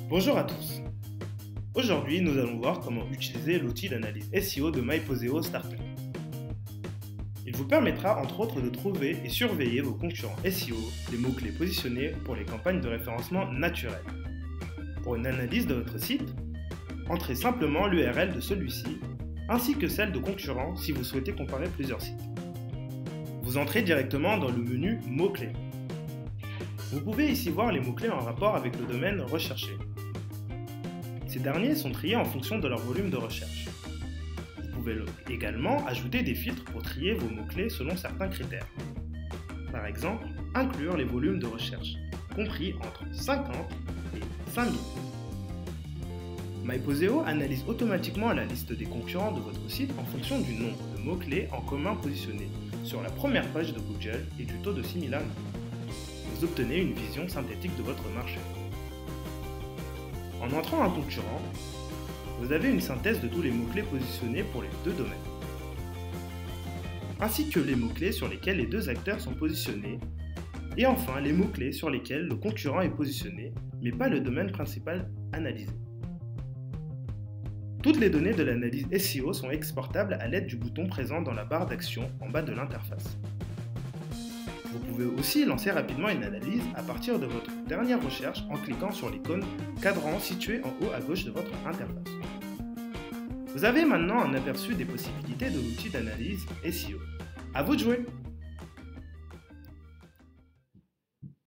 Bonjour à tous. Aujourd'hui, nous allons voir comment utiliser l'outil d'analyse SEO de MyPoseo Starter. Il vous permettra entre autres de trouver et surveiller vos concurrents SEO, les mots-clés positionnés pour les campagnes de référencement naturelles. Pour une analyse de votre site, entrez simplement l'URL de celui-ci, ainsi que celle de concurrents si vous souhaitez comparer plusieurs sites. Vous entrez directement dans le menu mots-clés. Vous pouvez ici voir les mots-clés en rapport avec le domaine recherché. Ces derniers sont triés en fonction de leur volume de recherche. Vous pouvez également ajouter des filtres pour trier vos mots-clés selon certains critères. Par exemple, inclure les volumes de recherche, compris entre 50 et 5000. MyPoseo analyse automatiquement la liste des concurrents de votre site en fonction du nombre de mots-clés en commun positionnés sur la première page de Google et du taux de similarité. Vous obtenez une vision synthétique de votre marché. En entrant un concurrent, vous avez une synthèse de tous les mots-clés positionnés pour les deux domaines, ainsi que les mots-clés sur lesquels les deux acteurs sont positionnés, et enfin les mots-clés sur lesquels le concurrent est positionné, mais pas le domaine principal analysé. Toutes les données de l'analyse SEO sont exportables à l'aide du bouton présent dans la barre d'action en bas de l'interface. Vous pouvez aussi lancer rapidement une analyse à partir de votre dernière recherche en cliquant sur l'icône cadran situé en haut à gauche de votre interface. Vous avez maintenant un aperçu des possibilités de l'outil d'analyse SEO. À vous de jouer!